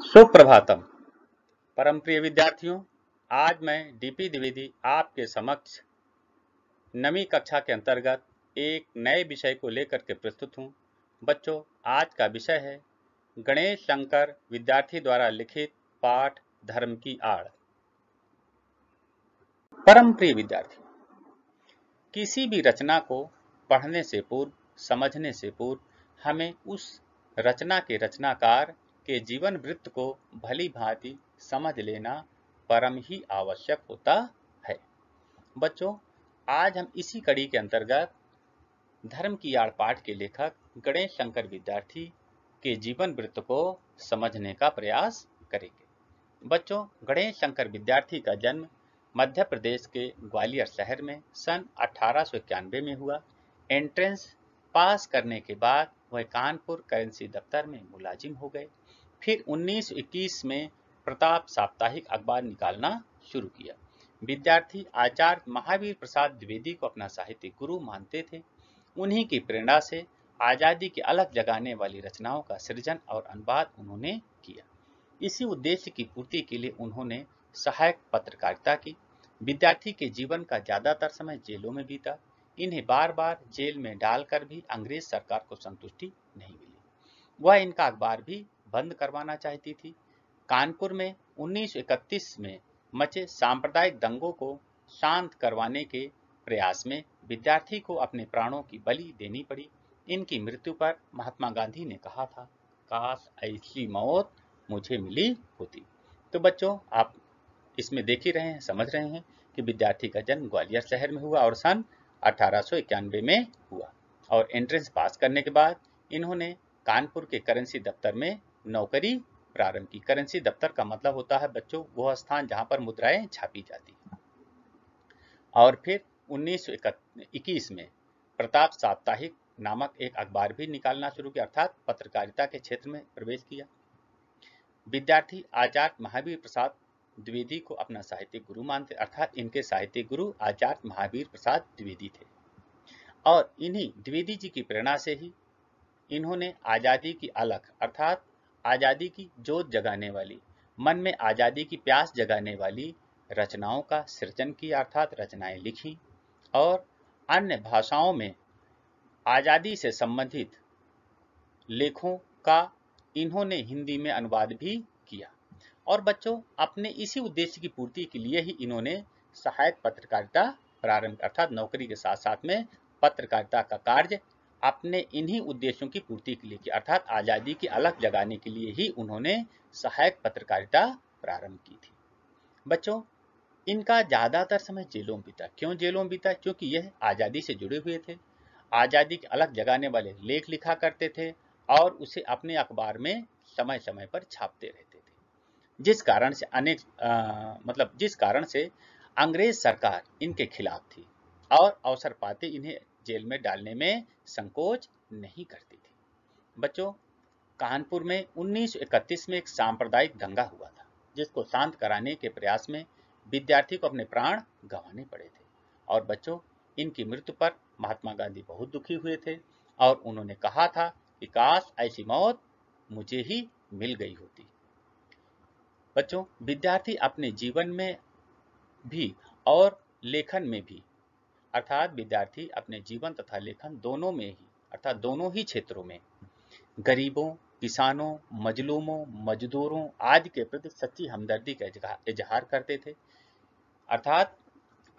सुप्रभातम। परम प्रिय विद्यार्थियों, आज मैं डीपी द्विवेदी आपके समक्ष नवीं कक्षा के अंतर्गत एक नए विषय को लेकर के प्रस्तुत हूं। बच्चों, आज का विषय है गणेश शंकर विद्यार्थी द्वारा लिखित पाठ धर्म की आड़। परम प्रिय विद्यार्थियों, किसी भी रचना को पढ़ने से पूर्व, समझने से पूर्व हमें उस रचना के रचनाकार के जीवन वृत्त को भली भांति समझ लेना परम ही आवश्यक होता है। बच्चों, आज हम इसी कड़ी के अंतर्गत धर्म की आड़ पाठ के लेखक गणेश शंकर विद्यार्थी के जीवन वृत्त को समझने का प्रयास करेंगे। बच्चों, गणेश शंकर विद्यार्थी का जन्म मध्य प्रदेश के ग्वालियर शहर में सन 1891 में हुआ। एंट्रेंस पास करने के बाद वह कानपुर करेंसी दफ्तर में मुलाजिम हो गए। फिर 1921 में प्रताप साप्ताहिक अखबार निकालना शुरू किया। विद्यार्थी आचार्य महावीर प्रसाद द्विवेदी को अपना साहित्यिक गुरु मानते थे। उन्हीं की प्रेरणा से आजादी की अलग जगाने वाली रचनाओं का सृजन और अनुवाद उन्होंने किया। इसी उद्देश्य की पूर्ति के लिए उन्होंने सहायक पत्रकारिता की। विद्यार्थी के जीवन का ज्यादातर समय जेलों में बीता। इन्हें बार बार जेल में डालकर भी अंग्रेज सरकार को संतुष्टि नहीं मिली। वह इनका अखबार भी बंद करवाना चाहती थी। कानपुर में 1931 में मचे सांप्रदायिक दंगों को शांत करवाने के प्रयास में विद्यार्थी को अपने प्राणों की बलि देनी पड़ी। इनकी मृत्यु पर महात्मा गांधी ने कहा था, काश ऐसी मौत मुझे मिली होती। तो बच्चों, आप इसमें देख ही रहे हैं, समझ रहे हैं कि विद्यार्थी का जन्म ग्वालियर शहर में हुआ और सन 1891 में हुआ और एंट्रेंस पास करने के बाद इन्होंने कानपुर के करेंसी दफ्तर में नौकरी प्रारंभ की। करेंसी दफ्तर का मतलब होता है बच्चों वह स्थान जहां पर मुद्राएं छापी जाती हैं। और फिर 1921 में प्रताप साप्ताहिक नामक एक अखबार भी निकालना शुरू किया, अर्थात पत्रकारिता के क्षेत्र में प्रवेश किया। विद्यार्थी आचार्य महावीर प्रसाद द्विवेदी को अपना साहित्यिक गुरु मानते, अर्थात इनके साहित्यिक गुरु आचार्य महावीर प्रसाद द्विवेदी थे। और इन्हीं द्विवेदी जी की प्रेरणा से ही इन्होंने आजादी की अलख, अर्थात आजादी की जोत जगाने वाली, मन में आजादी की प्यास जगाने वाली रचनाओं का सृजन किया, अर्थात रचनाएं लिखी। और अन्य भाषाओं में आजादी से संबंधित लेखों का इन्होंने हिंदी में अनुवाद भी किया। और बच्चों, अपने इसी उद्देश्य की पूर्ति के लिए ही इन्होंने सहायक पत्रकारिता प्रारंभ, अर्थात नौकरी के साथ साथ में पत्रकारिता का कार्य अपने इन्हीं उद्देश्यों की पूर्ति के लिए किया, अर्थात आजादी की अलख जगाने के लिए ही उन्होंने सहायक पत्रकारिता प्रारंभ की थी। बच्चों, इनका ज्यादातर समय जेलों में बीता। क्यों जेलों में बीता? क्योंकि यह आजादी से जुड़े हुए थे, आजादी की अलख जगाने वाले लेख लिखा करते थे और उसे अपने अखबार में समय समय पर छापते रहते थे, जिस कारण से अंग्रेज सरकार इनके खिलाफ थी और अवसर पाते इन्हें जेल में डालने में संकोच नहीं करती थी। बच्चों, कानपुर में 1931 में एक सांप्रदायिक दंगा हुआ था, जिसको शांत कराने के प्रयास में विद्यार्थी को अपने प्राण गंवाने पड़े थे। और बच्चों, इनकी मृत्यु पर महात्मा गांधी बहुत दुखी हुए थे और उन्होंने कहा था कि काश ऐसी मौत मुझे ही मिल गई होती। बच्चों, विद्यार्थी अपने जीवन में भी और लेखन में भी, अर्थात विद्यार्थी अपने जीवन तथा लेखन दोनों में ही, अर्थात दोनों ही क्षेत्रों में गरीबों, किसानों, मजलूमों, मजदूरों आदि के प्रति सच्ची हमदर्दी का इजहार करते थे। अर्थात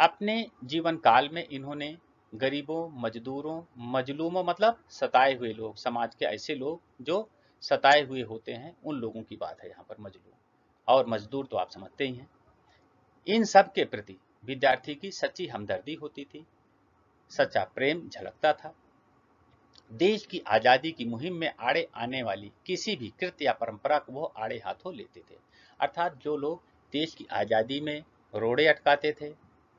अपने जीवन काल में इन्होंने गरीबों, मजदूरों, मजलूमों मतलब सताए हुए लोग, समाज के ऐसे लोग जो सताए हुए होते हैं, उन लोगों की बात है यहाँ पर। मजलूम और मजदूर तो आप समझते ही हैं। इन सब के प्रति विद्यार्थी की सच्ची हमदर्दी होती थी, सच्चा प्रेम झलकता था। देश की आजादी की मुहिम में आड़े आने वाली किसी भी कृत्य या परंपरा को वो आड़े हाथों लेते थे, अर्थात जो लोग देश की आजादी में रोड़े अटकाते थे,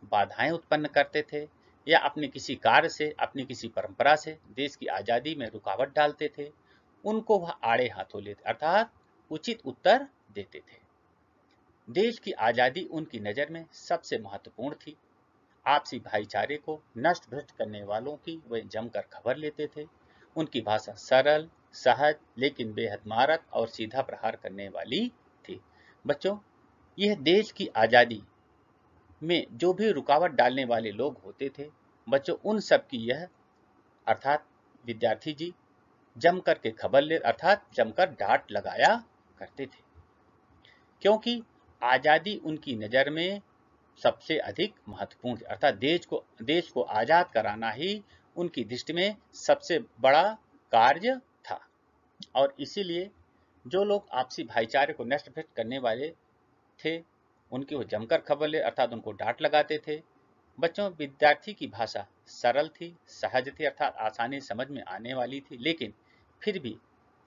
बाधाएं उत्पन्न करते थे या अपने किसी कार्य से, अपनी किसी परंपरा से देश की आजादी में रुकावट डालते थे, उनको वह आड़े हाथों लेते, अर्थात उचित उत्तर देते थे। देश की आजादी उनकी नजर में सबसे महत्वपूर्ण थी। आपसी भाईचारे को नष्ट भ्रष्ट करने वालों की वे जमकर खबर लेते थे। उनकी भाषा सरल, सहज लेकिन बेहद मारक और सीधा प्रहार करने वाली थी। बच्चों, यह देश की आज़ादी में जो भी रुकावट डालने वाले लोग होते थे, बच्चों उन सब की यह अर्थात विद्यार्थी जी जम कर के खबरले अर्थात जमकर डांट लगाया करते थे, क्योंकि आज़ादी उनकी नज़र में सबसे अधिक महत्वपूर्ण थी। अर्थात देश को आज़ाद कराना ही उनकी दृष्टि में सबसे बड़ा कार्य था, और इसीलिए जो लोग आपसी भाईचारे को नष्ट भ्रष्ट करने वाले थे, उनकी वो जमकर खबरले अर्थात उनको डांट लगाते थे। बच्चों, विद्यार्थी की भाषा सरल थी, सहज थी, अर्थात आसानी समझ में आने वाली थी, लेकिन फिर भी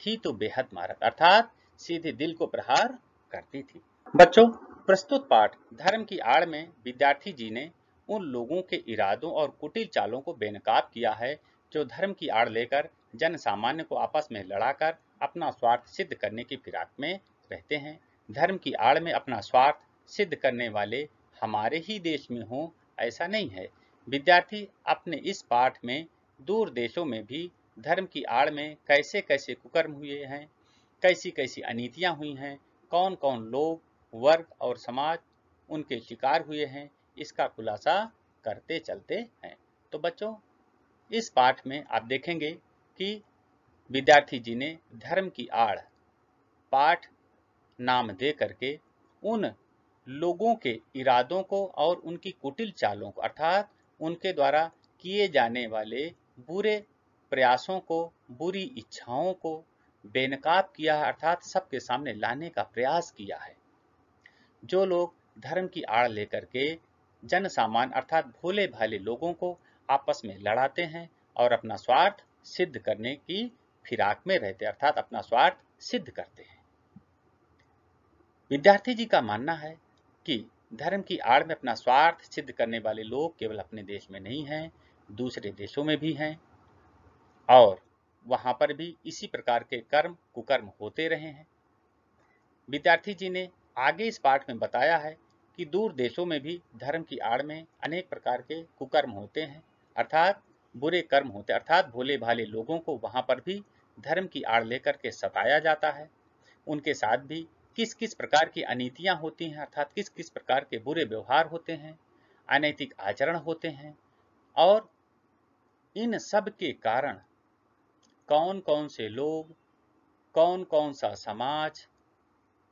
थी तो बेहद मारक, अर्थात सीधे दिल को प्रहार करती थी। बच्चों, प्रस्तुत पाठ धर्म की आड़ में विद्यार्थी जी ने उन लोगों के इरादों और कुटिल चालों को बेनकाब किया है जो धर्म की आड़ लेकर जन सामान्य को आपस में लड़ाकर अपना स्वार्थ सिद्ध करने की फिराक में रहते हैं। धर्म की आड़ में अपना स्वार्थ सिद्ध करने वाले हमारे ही देश में हों, ऐसा नहीं है। विद्यार्थी अपने इस पाठ में दूर देशों में भी धर्म की आड़ में कैसे कैसे कुकर्म हुए हैं, कैसी कैसी अनीतियां हुई हैं, कौन कौन लोग, वर्ग और समाज उनके शिकार हुए हैं, इसका खुलासा करते चलते हैं। तो बच्चों, इस पाठ में आप देखेंगे कि विद्यार्थी जी ने धर्म की आड़ पाठ नाम दे करके उन लोगों के इरादों को और उनकी कुटिल चालों को अर्थात उनके द्वारा किए जाने वाले बुरे प्रयासों को, बुरी इच्छाओं को बेनकाब किया है, अर्थात सबके सामने लाने का प्रयास किया है। जो लोग धर्म की आड़ लेकर के जन सामान्य अर्थात भोले भाले लोगों को आपस में लड़ाते हैं और अपना स्वार्थ सिद्ध करने की फिराक में रहते, अर्थात अपना स्वार्थ सिद्ध करते हैं। विद्यार्थी जी का मानना है कि धर्म की आड़ में अपना स्वार्थ सिद्ध करने वाले लोग केवल अपने देश में नहीं हैं, दूसरे देशों में भी हैं, और वहां पर भी इसी प्रकार के कर्म कुकर्म होते रहे हैं। विद्यार्थी जी ने आगे इस पाठ में बताया है कि दूर देशों में भी धर्म की आड़ में अनेक प्रकार के कुकर्म होते हैं, अर्थात बुरे कर्म होते हैं, अर्थात भोले भाले लोगों को वहां पर भी धर्म की आड़ लेकर के सताया जाता है। उनके साथ भी किस किस प्रकार की अनीतियां होती हैं, अर्थात किस किस प्रकार के बुरे व्यवहार होते हैं, अनैतिक आचरण होते हैं, और इन सब के कारण कौन कौन से लोग, कौन कौन सा समाज,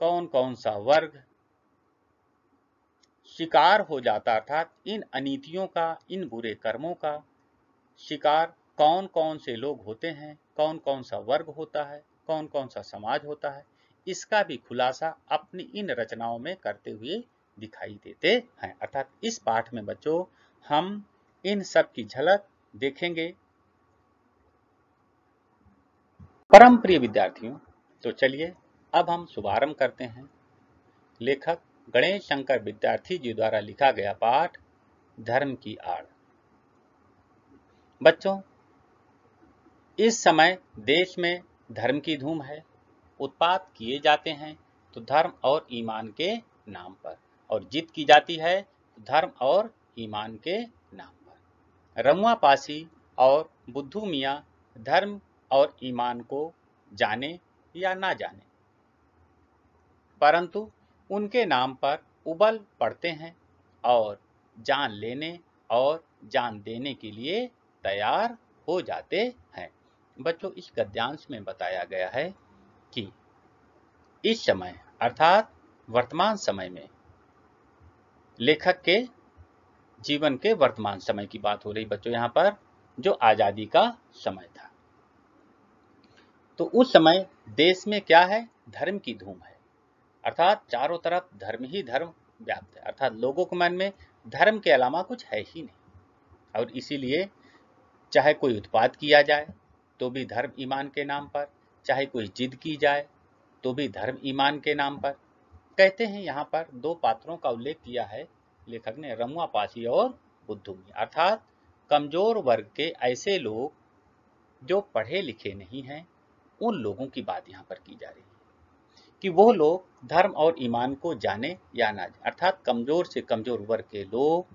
कौन कौन सा वर्ग शिकार हो जाता, अर्थात इन अनीतियों का, इन बुरे कर्मों का शिकार कौन कौन से लोग होते हैं, कौन कौन सा वर्ग होता है, कौन कौन सा समाज होता है, इसका भी खुलासा अपनी इन रचनाओं में करते हुए दिखाई देते हैं। अर्थात इस पाठ में बच्चों हम इन सब की झलक देखेंगे। परम प्रिय विद्यार्थियों, तो चलिए अब हम शुभारंभ करते हैं लेखक गणेश शंकर विद्यार्थी जी द्वारा लिखा गया पाठ धर्म की आड़। बच्चों, इस समय देश में धर्म की धूम है, उत्पात किए जाते हैं तो धर्म और ईमान के नाम पर, और जिद की जाती है धर्म और ईमान के नाम पर। रमुआ पासी और बुद्धू मियाँ धर्म और ईमान को जाने या ना जाने, परंतु उनके नाम पर उबल पड़ते हैं और जान लेने और जान देने के लिए तैयार हो जाते हैं। बच्चों, इस गद्यांश में बताया गया है कि इस समय अर्थात वर्तमान समय में लेखक के जीवन के वर्तमान समय की बात हो रही बच्चों, यहाँ पर जो आजादी का समय था, तो उस समय देश में क्या है, धर्म की धूम है, अर्थात चारों तरफ धर्म ही धर्म व्याप्त है, अर्थात लोगों के मन में धर्म के अलावा कुछ है ही नहीं। और इसीलिए चाहे कोई उत्पात किया जाए तो भी धर्म ईमान के नाम पर, चाहे कोई जिद की जाए तो भी धर्म ईमान के नाम पर। कहते हैं यहाँ पर दो पात्रों का उल्लेख किया है लेखक ने, रमुआ पासी और बुद्धू मियाँ, अर्थात कमजोर वर्ग के ऐसे लोग जो पढ़े लिखे नहीं हैं, उन लोगों की बात यहाँ पर की जा रही है कि वो लोग धर्म और ईमान को जाने या ना जाने, अर्थात कमजोर से कमजोर वर्ग के लोग,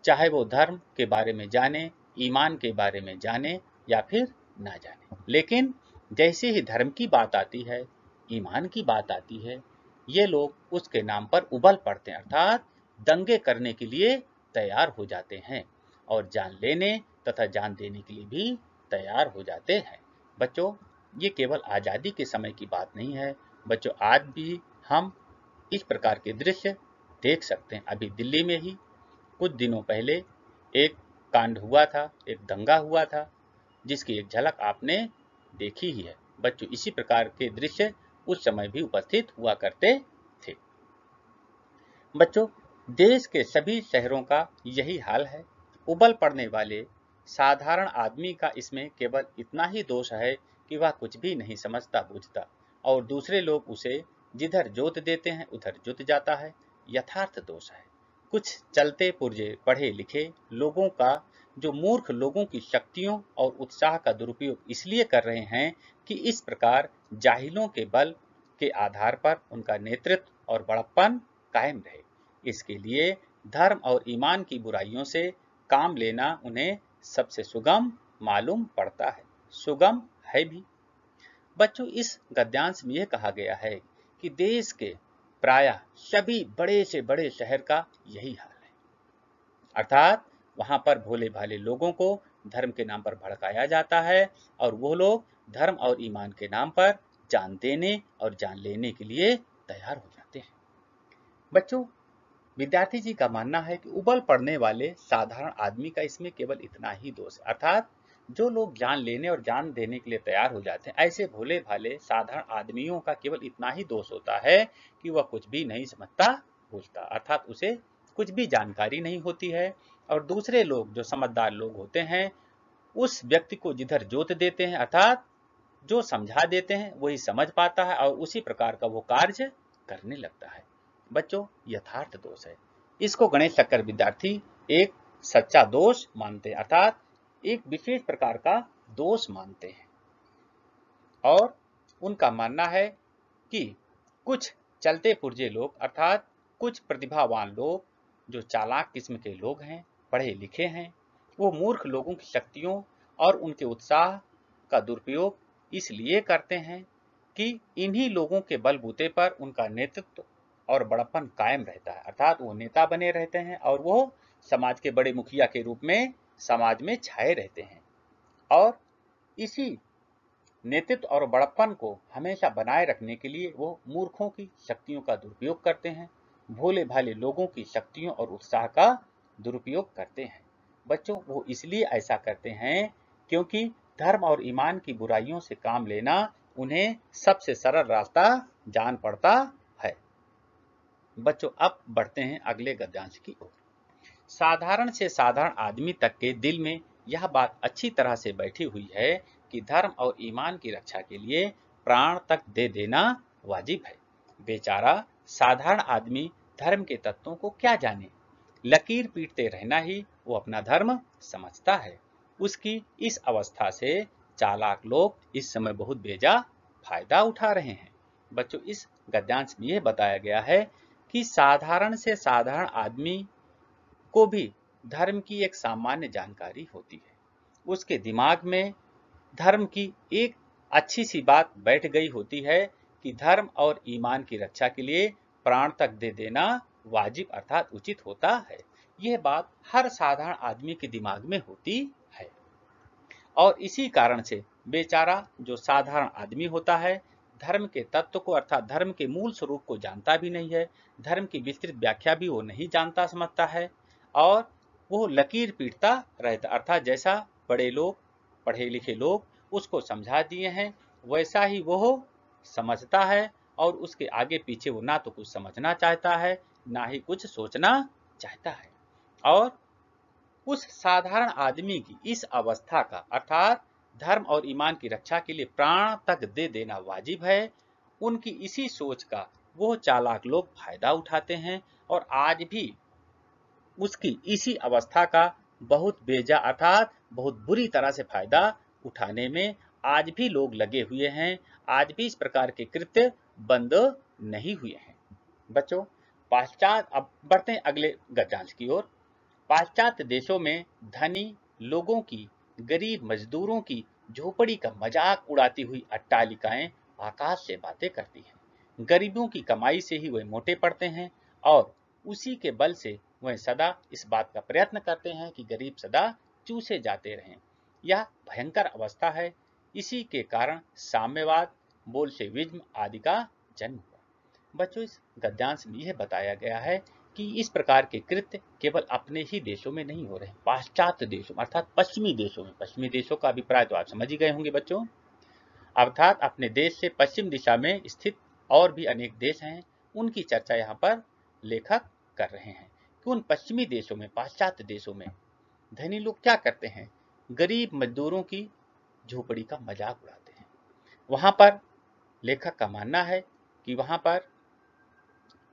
चाहे वो धर्म के बारे में जाने, ईमान के बारे में जाने या फिर ना जाने, लेकिन जैसे ही धर्म की बात आती है, ईमान की बात आती है, ये लोग उसके नाम पर उबल पड़ते हैं, अर्थात दंगे करने के लिए तैयार हो जाते हैं और जान लेने तथा जान देने के लिए भी तैयार हो जाते हैं। बच्चों, ये केवल आज़ादी के समय की बात नहीं है। बच्चों, आज भी हम इस प्रकार के दृश्य देख सकते हैं। अभी दिल्ली में ही कुछ दिनों पहले एक कांड हुआ था, एक दंगा हुआ था, जिसकी एक झलक आपने देखी ही है। बच्चों, इसी प्रकार के दृश्य उस समय भी उपस्थित हुआ करते थे। बच्चों, देश के सभी शहरों का यही हाल है। उबल पड़ने वाले साधारण आदमी का इसमें केवल इतना ही दोष है कि वह कुछ भी नहीं समझता बूझता और दूसरे लोग उसे जिधर जोत देते हैं उधर जुत जाता है। यथार्थ दोष है कुछ चलते पुर्जे पढ़े लिखे लोगों का, जो मूर्ख लोगों की शक्तियों और उत्साह का दुरुपयोग इसलिए कर रहे हैं कि इस प्रकार जाहिलों के बल के आधार पर उनका नेतृत्व और बड़प्पन कायम रहे। इसके लिए धर्म और ईमान की बुराइयों से काम लेना उन्हें सबसे सुगम मालूम पड़ता है। सुगम है भी। बच्चों, इस गद्यांश में यह कहा गया है कि देश के प्रायः सभी बड़े से बड़े शहर का यही हाल है, अर्थात वहां पर भोले भाले लोगों को धर्म के नाम पर भड़काया जाता है और वो लोग धर्म और ईमान के नाम पर जान देने और जान लेने के लिए तैयार हो जाते हैं। बच्चों, विद्यार्थी जी का मानना है कि उबल पड़ने वाले साधारण आदमी का इसमें केवल इतना ही दोष है, अर्थात जो लोग जान लेने और जान देने के लिए तैयार हो जाते हैं, ऐसे भोले भाले साधारण आदमियों का केवल इतना ही दोष होता है कि वह कुछ भी नहीं समझता बूझता, अर्थात उसे कुछ भी जानकारी नहीं होती है और दूसरे लोग जो समझदार लोग होते हैं उस व्यक्ति को जिधर जोत देते हैं, अर्थात जो समझा देते हैं वही समझ पाता है और उसी प्रकार का वो कार्य करने लगता है। बच्चों, यथार्थ दोष है। इसको गणेश शक्कर विद्यार्थी एक सच्चा दोष मानते हैं, अर्थात एक विशेष प्रकार का दोष मानते हैं और उनका मानना है कि कुछ चलते पुर्जे लोग, अर्थात कुछ प्रतिभावान लोग जो चालाक किस्म के लोग हैं, पढ़े लिखे हैं, वो मूर्ख लोगों की शक्तियों और उनके उत्साह का दुरुपयोग इसलिए करते हैं कि इन्हीं लोगों के बलबूते पर उनका नेतृत्व और बड़प्पन कायम रहता है, अर्थात वो नेता बने रहते हैं और वो समाज के बड़े मुखिया के रूप में समाज में छाए रहते हैं और इसी नेतृत्व और बड़प्पन को हमेशा बनाए रखने के लिए वो मूर्खों की शक्तियों का दुरुपयोग करते हैं, भोले भाले लोगों की शक्तियों और उत्साह का दुरुपयोग करते हैं। बच्चों, वो इसलिए ऐसा करते हैं क्योंकि धर्म और ईमान की बुराइयों से काम लेना उन्हें सबसे सरल रास्ता जान पड़ता है। बच्चों, अब बढ़ते हैं अगले गद्यांश की ओर। साधारण से साधारण आदमी तक के दिल में यह बात अच्छी तरह से बैठी हुई है कि धर्म और ईमान की रक्षा के लिए प्राण तक दे देना वाजिब है। बेचारा साधारण आदमी धर्म के तत्वों को क्या जाने, लकीर पीटते रहना ही वो अपना धर्म समझता है। उसकी इस अवस्था से चालाक लोग इस समय बहुत बेजा फायदा उठा रहे हैं। बच्चों, इस गद्यांश में यह बताया गया है कि साधारण से साधारण आदमी को भी धर्म की एक सामान्य जानकारी होती है। उसके दिमाग में धर्म की एक अच्छी सी बात बैठ गई होती है कि धर्म और ईमान की रक्षा के लिए प्राण तक दे देना वाजिब अर्थात उचित होता है। यह बात हर साधारण आदमी के दिमाग में होती है और इसी कारण से बेचारा जो साधारण आदमी होता है धर्म के तत्व को अर्थात धर्म के मूल स्वरूप को जानता भी नहीं है, धर्म की विस्तृत व्याख्या भी वो नहीं जानता समझता है और वो लकीर पीटता रहता, अर्थात जैसा बड़े लोग पढ़े लिखे लोग उसको समझा दिए हैं वैसा ही वो समझता है और उसके आगे पीछे वो ना तो कुछ समझना चाहता है ना ही कुछ सोचना चाहता है। और उस साधारण आदमी की इस अवस्था का अर्थात धर्म और ईमान की रक्षा के लिए प्राण तक दे देना वाजिब है, उनकी इसी सोच का वो चालाक लोग फायदा उठाते हैं और आज भी उसकी इसी अवस्था का बहुत बेजा अर्थात बहुत बुरी तरह से फायदा उठाने में आज भी लोग लगे हुए हैं। आज भी इस प्रकार के कृत्य बंद नहीं हुए हैं। बच्चों, अब बढ़ते हैं अगले गद्यांश की ओर। पाश्चात्य देशों में धनी लोगों की गरीब मजदूरों की झोपड़ी का मजाक उड़ाती हुई अट्टालिकाएं आकाश से बातें करती हैं। गरीबों की कमाई से ही वे मोटे पड़ते हैं और उसी के बल से वह सदा इस बात का प्रयत्न करते हैं कि गरीब सदा चूसे जाते रहें। यह भयंकर अवस्था है। इसी के कारण साम्यवाद, बोल्शेविज्म आदि का जन्म हुआ। बच्चों, इस गद्यांश में यह बताया गया है कि इस प्रकार के कृत्य केवल अपने ही देशों में नहीं हो रहे, पाश्चात्य देशों में अर्थात पश्चिमी देशों में, पश्चिमी देशों का अभिप्राय तो आप समझ ही गए होंगे बच्चों, अर्थात अपने देश से पश्चिम दिशा में स्थित और भी अनेक देश हैं, उनकी चर्चा यहाँ पर लेखक कर रहे हैं कि उन पश्चिमी देशों में, पाश्चात्य देशों में धनी लोग क्या करते हैं, गरीब मजदूरों की झोपड़ी का मजाक उड़ाते हैं। वहां पर लेखक का मानना है कि वहां पर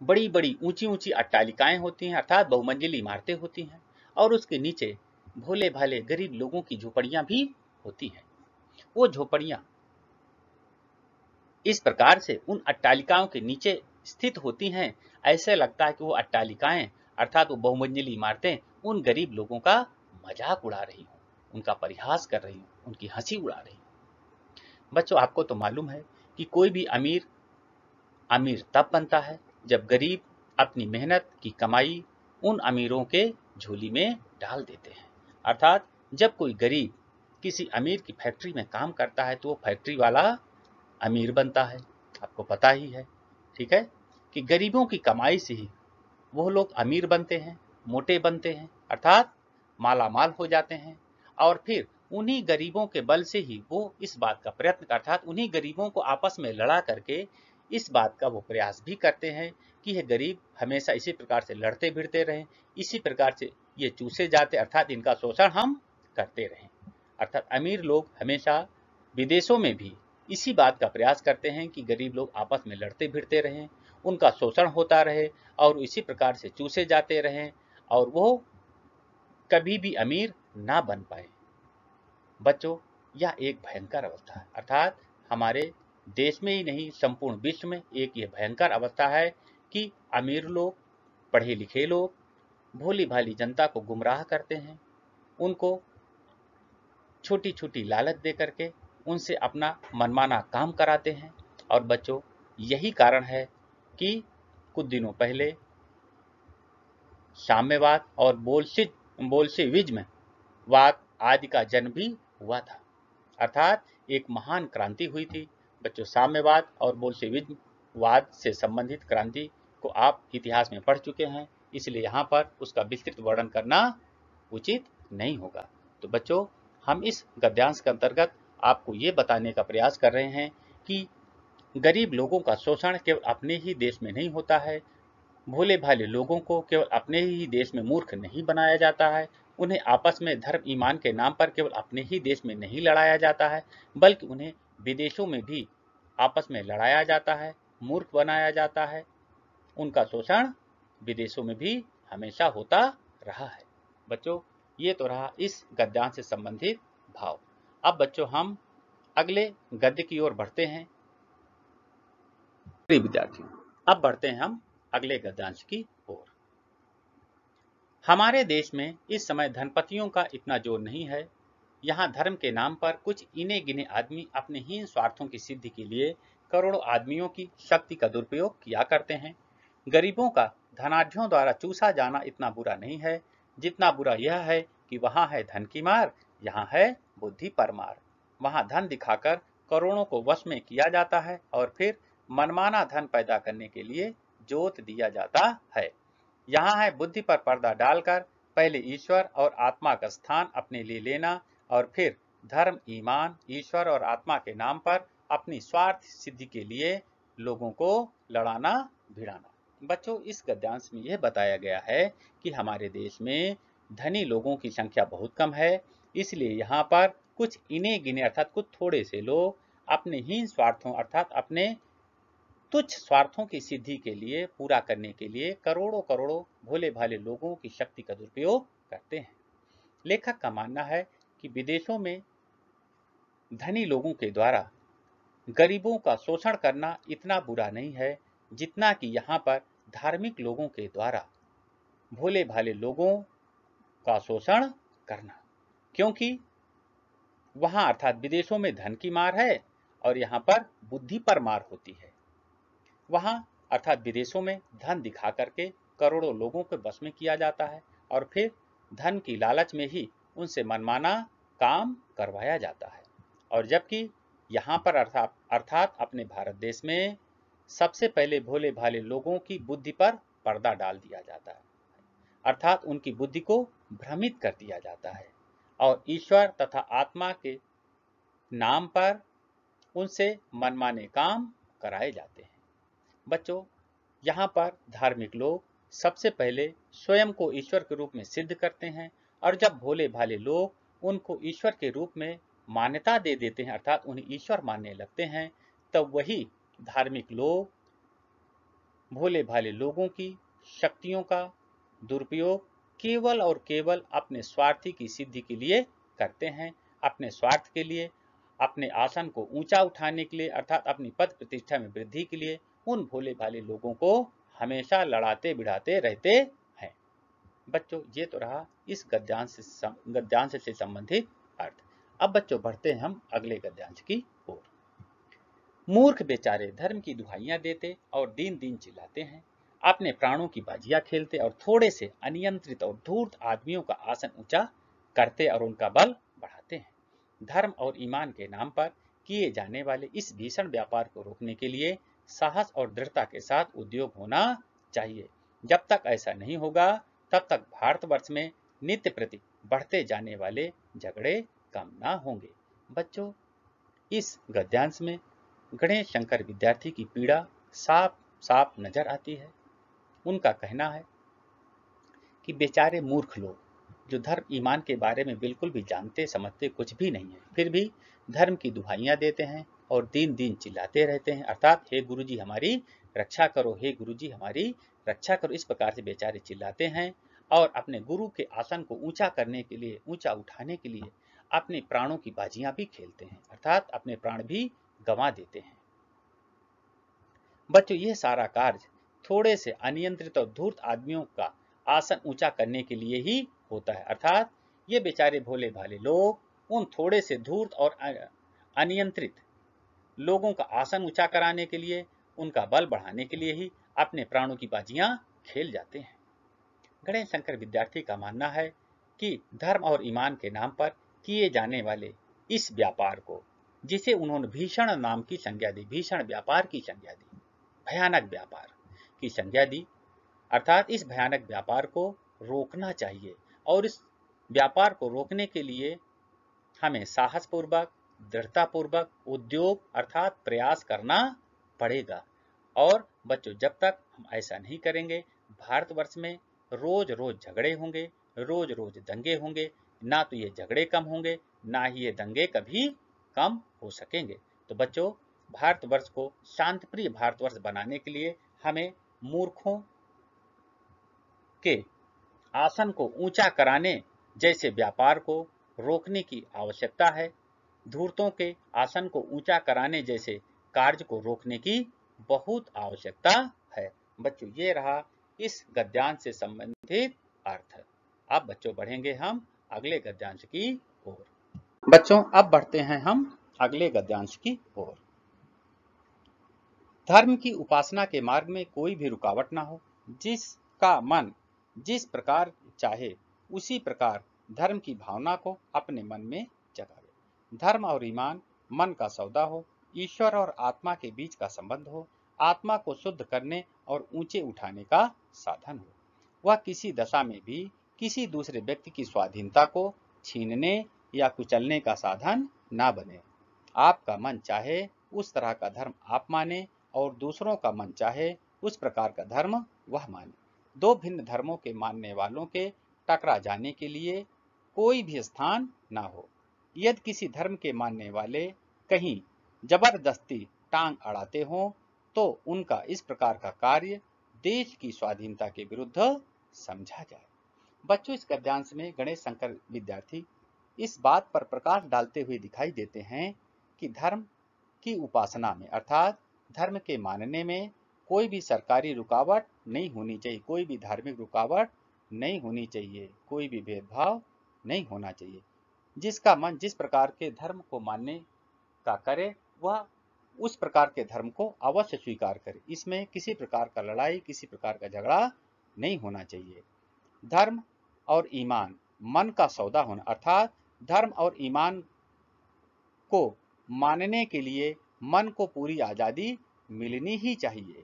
बड़ी बड़ी ऊंची ऊंची अट्टालिकाएं होती हैं, अर्थात बहुमंजिली इमारतें होती हैं, और उसके नीचे भोले भाले गरीब लोगों की झोपड़ियां भी होती हैं। वो झोपड़ियां इस प्रकार से उन अट्टालिकाओं के नीचे स्थित होती हैं, ऐसे लगता है कि वो अट्टालिकाएं अर्थात वो बहुमंजिली इमारतें उन गरीब लोगों का मजाक उड़ा रही हों, उनका परिहास कर रही हों, उनकी हंसी उड़ा रही हों। बच्चों, आपको तो मालूम है कि कोई भी अमीर अमीर तब बनता है जब गरीब अपनी मेहनत की कमाई उन अमीरों के झोली में डाल देते हैं। अर्थात जब कोई गरीब किसी अमीर की फैक्ट्री में काम करता है तो वो फैक्ट्री वाला अमीर बनता है। आपको पता ही है, ठीक है, कि गरीबों की कमाई से ही वो लोग अमीर बनते हैं, मोटे बनते हैं, अर्थात मालामाल हो जाते हैं। और फिर उन्हीं गरीबों के बल से ही वो इस बात का प्रयत्न, अर्थात उन्हीं गरीबों को आपस में लड़ा करके इस बात का वो प्रयास भी करते हैं कि ये गरीब हमेशा इसी प्रकार से लड़ते भिड़ते रहें, इसी प्रकार से ये चूसे जाते, अर्थात इनका शोषण हम करते रहें। अर्थात अमीर लोग हमेशा विदेशों में भी इसी बात का प्रयास करते हैं कि गरीब लोग आपस में लड़ते भिड़ते रहें, उनका शोषण होता रहे और इसी प्रकार से चूसे जाते रहें और वो कभी भी अमीर ना बन पाए। बच्चों, यह एक भयंकर अवस्था है, अर्थात हमारे देश में ही नहीं संपूर्ण विश्व में एक ये भयंकर अवस्था है कि अमीर लोग, पढ़े लिखे लोग भोली भाली जनता को गुमराह करते हैं, उनको छोटी छोटी लालच दे करके उनसे अपना मनमाना काम कराते हैं। और बच्चों, यही कारण है कि कुछ दिनों पहले साम्यवाद और बोल्शेविज्म वाद आदि का जन्म भी हुआ था, अर्थात एक महान क्रांति हुई थी। बच्चों, साम्यवाद और बोल्शेविज्म वाद से संबंधित क्रांति को आप इतिहास में पढ़ चुके हैं, इसलिए यहाँ पर उसका विस्तृत वर्णन करना उचित नहीं होगा। तो बच्चों, हम इस गद्यांश के अंतर्गत आपको ये बताने का प्रयास कर रहे हैं कि गरीब लोगों का शोषण केवल अपने ही देश में नहीं होता है, भोले भाले लोगों को केवल अपने ही देश में मूर्ख नहीं बनाया जाता है, उन्हें आपस में धर्म ईमान के नाम पर केवल अपने ही देश में नहीं लड़ाया जाता है, बल्कि उन्हें विदेशों में भी आपस में लड़ाया जाता है, मूर्ख बनाया जाता है। उनका शोषण विदेशों में भी हमेशा होता रहा है। बच्चों, ये तो रहा इस गद्यांश से संबंधित भाव। अब बच्चों, हम अगले गद्य की ओर बढ़ते हैं। विद्यार्थियों, अब बढ़ते हैं हम अगले गद्यांश की ओर। हमारे देश में इस समय धनपतियों का इतना जोर नहीं है। यहाँ धर्म के नाम पर कुछ इने गिने आदमी अपने हीन स्वार्थों की सिद्धि के लिए करोड़ों आदमियों की शक्ति का दुरुपयोग किया करते हैं। गरीबों का धनाढ्यों द्वारा चूसा जाना इतना बुरा नहीं है, जितना बुरा यह है कि वहाँ है धन की मार, यहाँ है बुद्धि परमार। वहाँ धन दिखाकर करोड़ों को वश में किया जाता है और फिर मनमाना धन पैदा करने के लिए जोत दिया जाता है। यहाँ है बुद्धि पर पर्दा डालकर पहले ईश्वर और आत्मा का स्थान अपने लिए लेना और फिर धर्म, ईमान, ईश्वर और आत्मा के नाम पर अपनी स्वार्थ सिद्धि के लिए लोगों को लड़ाना भिड़ाना। बच्चों, इस गद्यांश में यह बताया गया है कि हमारे देश में धनी लोगों की संख्या बहुत कम है, इसलिए यहाँ पर कुछ इने गिने अर्थात कुछ थोड़े से लोग अपने हीन स्वार्थों अर्थात अपने तुच्छ स्वार्थों की सिद्धि के लिए, पूरा करने के लिए करोड़ों करोड़ों भोले भाले लोगों की शक्ति का दुरुपयोग करते हैं। लेखक का मानना है कि विदेशों में धनी लोगों के द्वारा गरीबों का शोषण करना इतना बुरा नहीं है, जितना कि यहाँ पर धार्मिक लोगों के द्वारा भोले भाले लोगों का शोषण करना। क्योंकि वहां अर्थात विदेशों में धन की मार है और यहाँ पर बुद्धि पर मार होती है। वहां अर्थात विदेशों में धन दिखा करके करोड़ों लोगों को बस में किया जाता है और फिर धन की लालच में ही उनसे मनमाना काम करवाया जाता है। और जबकि यहाँ पर अर्थात अपने भारत देश में सबसे पहले भोले भाले लोगों की बुद्धि पर पर्दा डाल दिया जाता है, अर्थात उनकी बुद्धि को भ्रमित कर दिया जाता है और ईश्वर तथा आत्मा के नाम पर उनसे मनमाने काम कराए जाते हैं। बच्चों, यहाँ पर धार्मिक लोग सबसे पहले स्वयं को ईश्वर के रूप में सिद्ध करते हैं और जब भोले भाले लोग उनको ईश्वर के रूप में मान्यता दे देते हैं अर्थात उन्हें ईश्वर मानने लगते हैं, तब वही धार्मिक लोग भोले भाले लोगों की शक्तियों का दुरुपयोग केवल और केवल अपने स्वार्थी की सिद्धि के लिए करते हैं, अपने स्वार्थ के लिए, अपने आसन को ऊंचा उठाने के लिए अर्थात अपनी पद प्रतिष्ठा में वृद्धि के लिए उन भोले भाले लोगों को हमेशा लड़ाते बिड़ाते रहते हैं। बच्चों, ये तो रहा इस गद्यांश से संबंधित अर्थ। अब बच्चों बढ़ते हैं हम अगले गद्यांश की ओर। मूर्ख बेचारे धर्म की दुहाइयां देते और दिन दिन चिल्लाते हैं, अपने प्राणों की बाजियां खेलते और थोड़े से अनियंत्रित और धूर्त आदमियों का आसन ऊंचा करते और उनका बल बढ़ाते हैं। धर्म और ईमान के नाम पर किए जाने वाले इस भीषण व्यापार को रोकने के लिए साहस और दृढ़ता के साथ उद्योग होना चाहिए। जब तक ऐसा नहीं होगा तब तक भारतवर्ष में नित्य प्रति बढ़ते जाने वाले झगड़े कम ना होंगे। बच्चों, इस गद्यांश में गणेश शंकर विद्यार्थी की पीड़ा साफ साफ नजर आती है। उनका कहना है कि बेचारे मूर्ख लोग जो धर्म ईमान के बारे में बिल्कुल भी जानते समझते कुछ भी नहीं है, फिर भी धर्म की दुहाइयां देते हैं और दिन दिन चिल्लाते रहते हैं अर्थात हे गुरुजी हमारी रक्षा करो, हे गुरुजी हमारी रक्षा करो, इस प्रकार से बेचारे चिल्लाते हैं और अपने गुरु के आसन को ऊंचा करने के लिए, ऊंचा उठाने के लिए अपने प्राणों की बाजियां भी खेलते हैं अर्थात अपने प्राण भी गंवा देते हैं। बच्चों, यह सारा कार्य थोड़े से अनियंत्रित और धूर्त आदमियों का आसन ऊंचा करने के लिए ही होता है अर्थात ये बेचारे भोले भाले लोग उन थोड़े से धूर्त और अनियंत्रित लोगों का आसन ऊंचा कराने के लिए, उनका बल बढ़ाने के लिए ही अपने प्राणों की बाजियां खेल जाते हैं। गणेश शंकर विद्यार्थी का मानना है कि धर्म और ईमान के नाम पर किए जाने वाले इस व्यापार को, जिसे उन्होंने भीषण नाम की संज्ञा दी, भीषण व्यापार की संज्ञा दी, भयानक व्यापार की संज्ञा दी, अर्थात इस भयानक व्यापार को रोकना चाहिए और इस व्यापार को रोकने के लिए हमें साहस पूर्वक, दृढ़ता पूर्वक उद्योग अर्थात प्रयास करना पड़ेगा। और बच्चों, जब तक हम ऐसा नहीं करेंगे भारतवर्ष में रोज रोज झगड़े होंगे, रोज रोज दंगे होंगे, ना तो ये झगड़े कम होंगे ना ही ये दंगे कभी कम हो सकेंगे। तो बच्चों, भारतवर्ष को शांतिप्रिय भारतवर्ष बनाने के लिए हमें मूर्खों के आसन को ऊंचा कराने जैसे व्यापार को रोकने की आवश्यकता है। धूर्तों के आसन को ऊंचा कराने जैसे कार्य को रोकने की बहुत आवश्यकता है। बच्चों, ये रहा इस गद्यांश से संबंधित अर्थ। अब बच्चों बढ़ेंगे हम अगले गद्यांश की ओर। बच्चों, अब बढ़ते हैं हम अगले गद्यांश की ओर। धर्म की उपासना के मार्ग में कोई भी रुकावट ना हो, जिसका मन जिस प्रकार चाहे उसी प्रकार धर्म की भावना को अपने मन में जगावे। धर्म और ईमान मन का सौदा हो, ईश्वर और आत्मा के बीच का संबंध हो, आत्मा को शुद्ध करने और ऊंचे उठाने का साधन हो। वह किसी दशा में भी किसी दूसरे व्यक्ति की स्वाधीनता को छीनने या कुचलने का साधन ना बने। आपका मन चाहे उस तरह का धर्म आप माने और दूसरों का मन चाहे उस प्रकार का धर्म वह माने। दो भिन्न धर्मों के मानने वालों के टकरा जाने के लिए कोई भी स्थान ना हो। यदि किसी धर्म के मानने वाले कहीं जबरदस्ती टांग अड़ाते हों तो उनका इस प्रकार का कार्य देश की स्वाधीनता के विरुद्ध समझा जाए। बच्चों, इस गद्यांश में गणेश शंकर विद्यार्थी इस बात पर प्रकाश डालते हुए दिखाई देते हैं कि धर्म की उपासना में अर्थात धर्म के मानने में कोई भी सरकारी रुकावट नहीं होनी चाहिए, कोई भी धार्मिक रुकावट नहीं होनी चाहिए, कोई भी भेदभाव नहीं होना चाहिए। जिसका मन जिस प्रकार के धर्म को मानने का करे वह उस प्रकार के धर्म को अवश्य स्वीकार करे। इसमें किसी प्रकार का लड़ाई, किसी प्रकार का झगड़ा नहीं होना चाहिए। धर्म और ईमान मन का सौदा होना, अर्थात धर्म और ईमान को मानने के लिए मन को पूरी आजादी मिलनी ही चाहिए।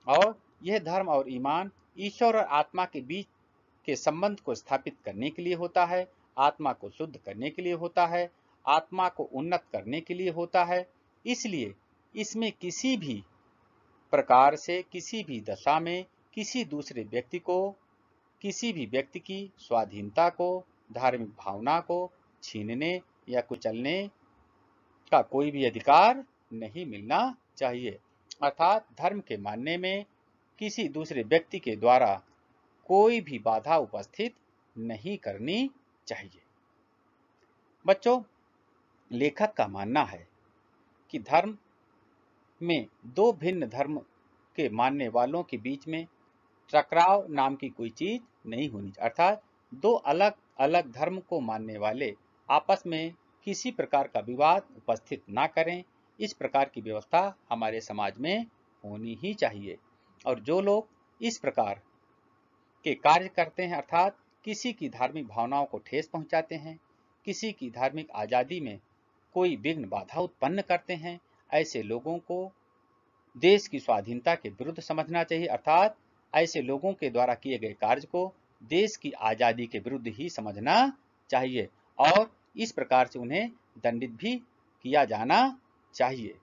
और यह धर्म और ईमान ईश्वर और आत्मा के बीच के संबंध को स्थापित करने के लिए होता है, आत्मा को शुद्ध करने के लिए होता है, आत्मा को उन्नत करने के लिए होता है। इसलिए इसमें किसी भी प्रकार से, किसी भी दशा में किसी दूसरे व्यक्ति को, किसी भी व्यक्ति की स्वाधीनता को, धार्मिक भावना को छीनने या कुचलने का कोई भी अधिकार नहीं मिलना चाहिए। अर्थात धर्म के मानने में किसी दूसरे व्यक्ति के द्वारा कोई भी बाधा उपस्थित नहीं करनी चाहिए। बच्चों, लेखक का मानना है कि धर्म में दो भिन्न धर्म के मानने वालों के बीच में टकराव नाम की कोई चीज नहीं होनी चाहिए। अर्थात दो अलग अलग धर्म को मानने वाले आपस में किसी प्रकार का विवाद उपस्थित ना करें, इस प्रकार की व्यवस्था हमारे समाज में होनी ही चाहिए। और जो लोग इस प्रकार के कार्य करते हैं, अर्थात किसी की धार्मिक भावनाओं को ठेस पहुंचाते हैं, किसी की धार्मिक आजादी में कोई विघ्न बाधा उत्पन्न करते हैं, ऐसे लोगों को देश की स्वाधीनता के विरुद्ध समझना चाहिए। अर्थात ऐसे लोगों के द्वारा किए गए कार्य को देश की आजादी के विरुद्ध ही समझना चाहिए और इस प्रकार से उन्हें दंडित भी किया जाना चाहिए।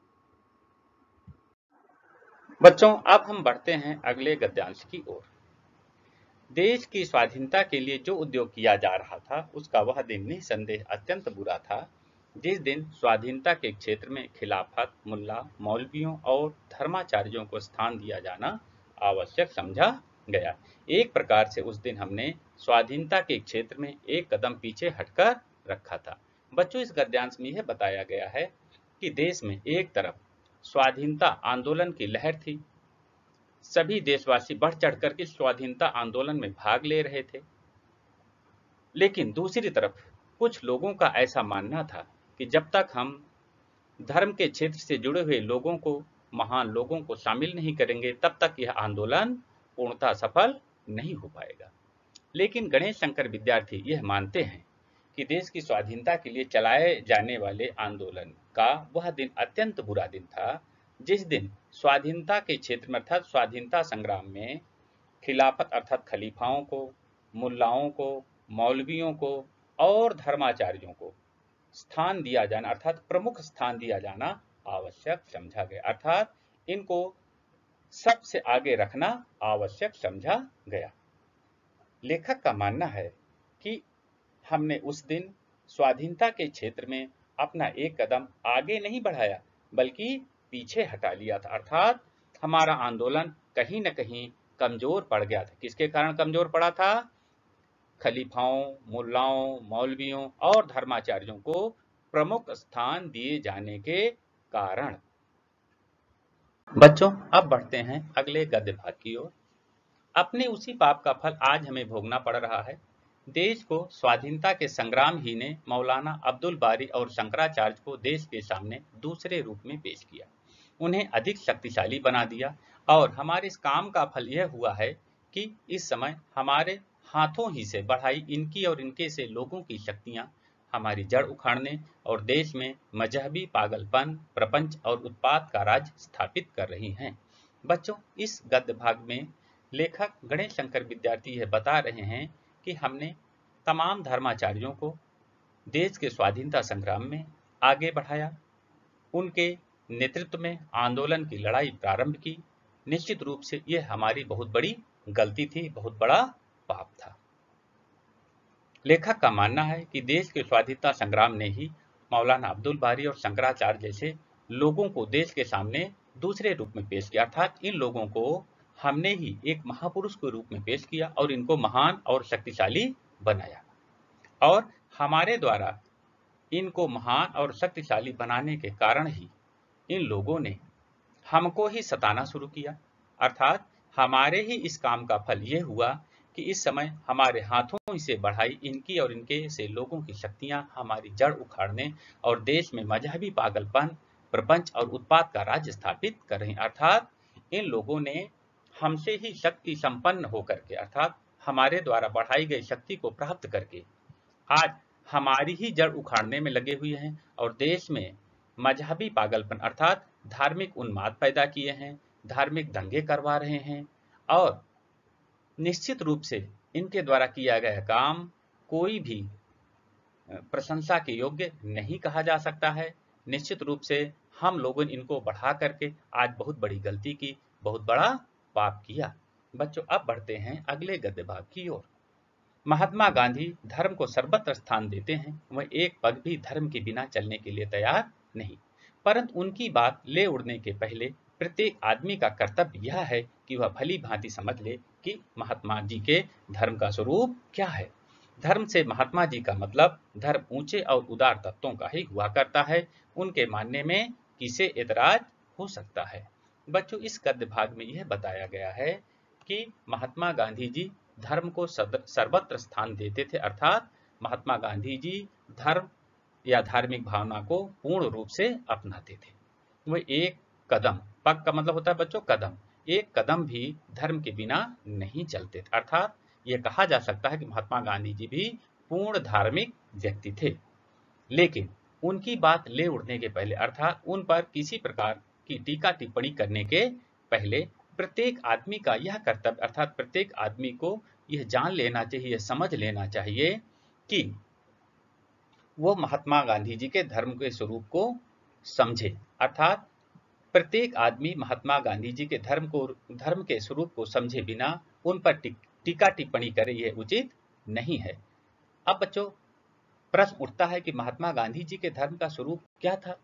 बच्चों, अब हम बढ़ते हैं अगले गद्यांश की ओर। देश की स्वाधीनता के लिए जो उद्योग किया जा रहा था उसका वह दिन निसंदेह अत्यंत बुरा था जिस दिन स्वाधीनता के क्षेत्र में खिलाफत, मुल्ला, मौलवियों और धर्माचार्यों को स्थान दिया जाना आवश्यक समझा गया। एक प्रकार से उस दिन हमने स्वाधीनता के क्षेत्र में एक कदम पीछे हटकर रखा था। बच्चों, इस गद्यांश में यह बताया गया है कि देश में एक तरफ स्वाधीनता आंदोलन की लहर थी, सभी देशवासी बढ़ चढ़कर के स्वाधीनता आंदोलन में भाग ले रहे थे, लेकिन दूसरी तरफ कुछ लोगों का ऐसा मानना था कि जब तक हम धर्म के क्षेत्र से जुड़े हुए लोगों को, महान लोगों को शामिल नहीं करेंगे तब तक यह आंदोलन पूर्णतः सफल नहीं हो पाएगा। लेकिन गणेश शंकर विद्यार्थी यह मानते हैं कि देश की स्वाधीनता के लिए चलाए जाने वाले आंदोलन का वह दिन अत्यंत बुरा दिन था जिस दिन स्वाधीनता के क्षेत्र में अर्थात स्वाधीनता संग्राम में खिलाफत अर्थात खलीफाओं को, मुल्लाओं को, मौलवियों को और धर्माचार्यों को स्थान दिया जाना अर्थात प्रमुख स्थान दिया जाना आवश्यक समझा गया। अर्थात इनको सबसे आगे रखना आवश्यक समझा गया। लेखक का मानना है कि हमने उस दिन स्वाधीनता के क्षेत्र में अपना एक कदम आगे नहीं बढ़ाया बल्कि पीछे हटा लिया था। अर्थात हमारा आंदोलन कहीं न कहीं कमजोर पड़ गया था। किसके कारण कमजोर पड़ा था? खलीफाओं, मुल्लाओं, मौलवियों और धर्माचार्यों को प्रमुख स्थान दिए जाने के कारण। बच्चों, अब बढ़ते हैं अगले गद्य भाग की ओर। अपने उसी पाप का फल आज हमें भोगना पड़ रहा है। देश को स्वाधीनता के संग्राम ही ने मौलाना अब्दुल बारी और शंकराचार्य को देश के सामने दूसरे रूप में पेश किया, उन्हें अधिक शक्तिशाली बना दिया और हमारे इस काम का फल यह हुआ है कि इस समय हमारे हाथों ही से बढ़ाई इनकी और इनके से लोगों की शक्तियां हमारी जड़ उखाड़ने और देश में मजहबी पागलपन, प्रपंच और उत्पात का राज स्थापित कर रही हैं। बच्चों, इस गद्य भाग में लेखक गणेश शंकर विद्यार्थी यह बता रहे हैं कि हमने तमाम धर्माचार्यों को देश के स्वाधीनता संग्राम में आगे बढ़ाया, उनके नेतृत्व में आंदोलन की लड़ाई प्रारंभ की। निश्चित रूप से यह हमारी बहुत बड़ी गलती थी, बहुत बड़ा पाप था। लेखक का मानना है कि देश के स्वाधीनता संग्राम ने ही मौलाना अब्दुल बारी और शंकराचार्य जैसे लोगों को देश के सामने दूसरे रूप में पेश किया। अर्थात इन लोगों को हमने ही एक महापुरुष के रूप में पेश किया और इनको महान और शक्तिशाली बनाया और हमारे द्वारा इनको महान और शक्तिशाली बनाने के कारण ही इन लोगों ने हमको ही सताना शुरू किया। अर्थात हमारे ही इस काम का फल यह हुआ कि इस समय हमारे हाथों से बढ़ाई इनकी और इनके से लोगों की शक्तियां हमारी जड़ उखाड़ने और देश में मजहबी पागलपन, प्रपंच और उत्पात का राज्य स्थापित कर रही। अर्थात इन लोगों ने हमसे ही शक्ति संपन्न होकर के, अर्थात हमारे द्वारा बढ़ाई गई शक्ति को प्राप्त करके आज हमारी ही जड़ उखाड़ने में लगे हुए हैं और देश में मजहबी पागलपन अर्थात धार्मिक उन्माद पैदा किए हैं, धार्मिक दंगे करवा रहे हैं। और निश्चित रूप से इनके द्वारा किया गया काम कोई भी प्रशंसा के योग्य नहीं कहा जा सकता है। निश्चित रूप से हम लोगों ने इनको बढ़ा करके आज बहुत बड़ी गलती की, बहुत बड़ा पाप किया। बच्चों, अब बढ़ते हैं अगले गद्य भाग की ओर। महात्मा गांधी धर्म को सर्वत्र स्थान देते हैं, वह एक पग भी धर्म के बिना चलने के लिए तैयार नहीं, परंतु उनकी बात ले उड़ने के पहले प्रत्येक आदमी का कर्तव्य यह है कि वह भली भांति समझ ले कि महात्मा जी के धर्म का स्वरूप क्या है। धर्म से महात्मा जी का मतलब धर्म ऊंचे और उदार तत्वों का ही हुआ करता है, उनके मानने में किसे एतराज हो सकता है। बच्चों, इस गद्य भाग में यह बताया गया है कि महात्मा गांधी जी धर्म को सर्वत्र स्थान देते थे, अर्थात महात्मा गांधी जी धर्म या धार्मिक भावना को पूर्ण रूप से अपनाते थे। वह एक कदम, पग का मतलब होता है बच्चों कदम, एक कदम भी धर्म के बिना नहीं चलते थे। अर्थात यह कहा जा सकता है कि महात्मा गांधी जी भी पूर्ण धार्मिक व्यक्ति थे। लेकिन उनकी बात ले उड़ने के पहले अर्थात उन पर किसी प्रकार की टीका टिप्पणी करने के पहले प्रत्येक आदमी का यह कर्तव्य अर्थात प्रत्येक आदमी को यह जान लेना चाहिए, समझ लेना चाहिए कि वो महात्मा गांधी जी के धर्म के स्वरूप को समझे। अर्थात प्रत्येक आदमी महात्मा गांधी जी के धर्म के स्वरूप को समझे बिना उन पर टीका टिप्पणी करे, यह उचित नहीं है। अब बच्चों, प्रश्न उठता है कि महात्मा गांधी जी के धर्म का स्वरूप क्या था।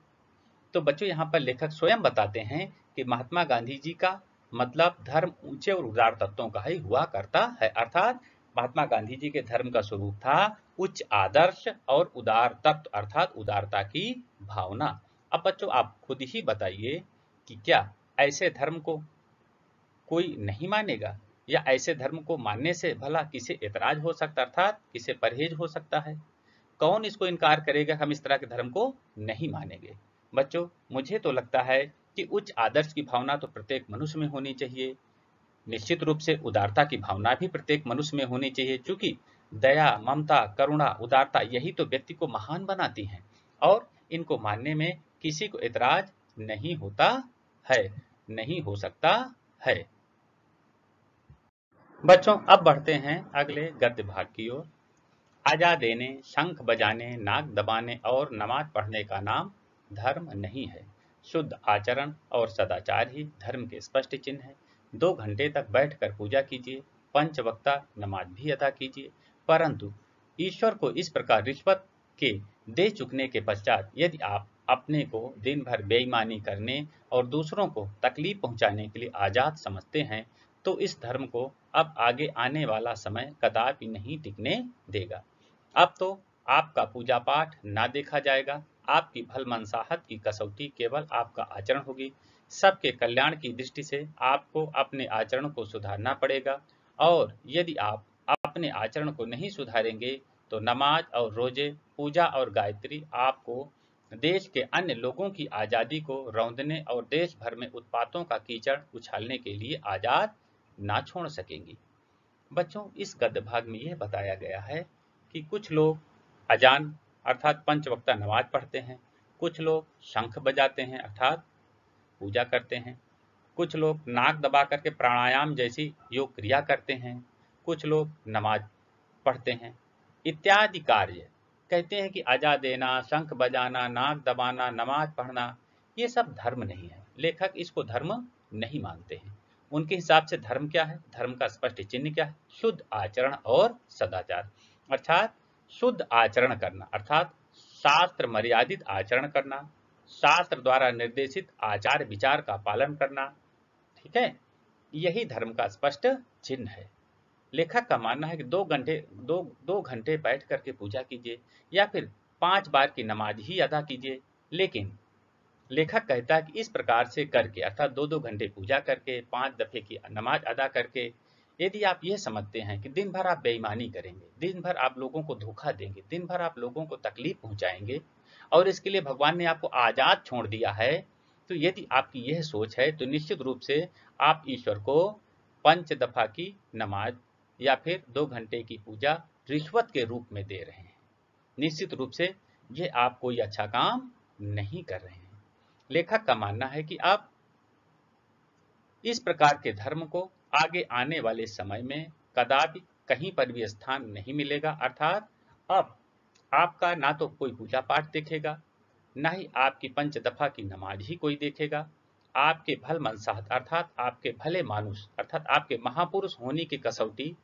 तो बच्चों, यहाँ पर लेखक स्वयं बताते हैं कि महात्मा गांधी जी का मतलब धर्म ऊंचे और उदार तत्वों का ही हुआ करता है। अर्थात महात्मा गांधी जी के धर्म का स्वरूप था उच्च आदर्श और उदार तत्व अर्थात उदारता की भावना। अब बच्चों, आप खुद ही बताइए कि क्या ऐसे धर्म को कोई नहीं मानेगा, या ऐसे धर्म को मानने से भला किसे एतराज हो सकता अर्थात किसे परहेज हो सकता है। कौन इसको इनकार करेगा, हम इस तरह के धर्म को नहीं मानेंगे। बच्चों, मुझे तो लगता है कि उच्च आदर्श की भावना तो प्रत्येक मनुष्य में होनी चाहिए। निश्चित रूप से उदारता की भावना भी प्रत्येक मनुष्य में होनी चाहिए, क्योंकि दया, ममता, करुणा, उदारता यही तो व्यक्ति को महान बनाती हैं और इनको मानने में किसी को एतराज नहीं होता है, नहीं हो सकता है। बच्चों, अब बढ़ते हैं अगले गद्य भाग की ओर। आजा देने, शंख बजाने, नाक दबाने और नमाज पढ़ने का नाम धर्म नहीं है। शुद्ध आचरण और सदाचार ही धर्म के स्पष्ट चिन्ह है। 2 घंटे तक बैठकर पूजा कीजिए, पंचवक्ता नमाज भी अदा कीजिए, परंतु ईश्वर को इस प्रकार रिश्वत के दे चुकने के पश्चात यदि आप अपने को दिन भर बेईमानी करने और दूसरों को तकलीफ पहुंचाने के लिए आजाद समझते हैं, तो इस धर्म को अब आगे आने वाला समय कदापि नहीं टिकने देगा। अब तो आपका पूजा पाठ ना देखा जाएगा, आपकी भलमनसाहत की कसौटी केवल आपका आचरण होगी। सबके कल्याण की दृष्टि से आपको अपने आचरण को सुधारना पड़ेगा, और यदि आप अपने आचरण को नहीं सुधारेंगे तो नमाज और रोजे, पूजा और गायत्री आपको देश के अन्य लोगों की आज़ादी को रौंदने और देश भर में उत्पातों का कीचड़ उछालने के लिए आज़ाद ना छोड़ सकेंगी। बच्चों, इस गद्य भाग में यह बताया गया है कि कुछ लोग अजान अर्थात पंचवक्ता नमाज पढ़ते हैं, कुछ लोग शंख बजाते हैं अर्थात पूजा करते हैं, कुछ लोग नाक दबा करके प्राणायाम जैसी योग क्रिया करते हैं, कुछ लोग नमाज पढ़ते हैं इत्यादि कार्य। कहते हैं कि अजा देना, शंख बजाना, नाक दबाना, नमाज पढ़ना, ये सब धर्म नहीं है। लेखक इसको धर्म नहीं मानते हैं। उनके हिसाब से धर्म क्या है, धर्म का स्पष्ट चिन्ह क्या है, शुद्ध आचरण और सदाचार। अर्थात शुद्ध आचरण करना अर्थात शास्त्र मर्यादित आचरण करना, शास्त्र द्वारा निर्देशित आचार विचार का पालन करना, ठीक है, यही धर्म का स्पष्ट चिन्ह है। लेखक का मानना है कि 2 घंटे बैठ करके पूजा कीजिए या फिर 5 बार की नमाज ही अदा कीजिए। लेकिन लेखक कहता है कि इस प्रकार से करके अर्थात 2-2 घंटे पूजा करके 5 दफे की नमाज अदा करके यदि आप यह समझते हैं कि दिन भर आप बेईमानी करेंगे, दिन भर आप लोगों को धोखा देंगे, दिन भर आप लोगों को तकलीफ पहुंचाएंगे और इसके लिए भगवान ने आपको आजाद छोड़ दिया है, तो यदि आपकी यह सोच है तो निश्चित रूप से आप ईश्वर को 5 दफा की नमाज या फिर 2 घंटे की पूजा रिश्वत के रूप में दे रहे हैं। निश्चित रूप से ये आप कोई अच्छा काम नहीं कर रहे हैं। लेखक का मानना है कि आप इस प्रकार के धर्म को आगे आने वाले समय में कदापि कहीं पर भी स्थान नहीं मिलेगा। अर्थात अब आपका ना तो कोई पूजा पाठ देखेगा, ना ही आपकी 5 दफा की नमाज ही कोई देखेगा। आपके भल मनसाहत अर्थात आपके भले मानुष अर्थात आपके महापुरुष होने की कसौटी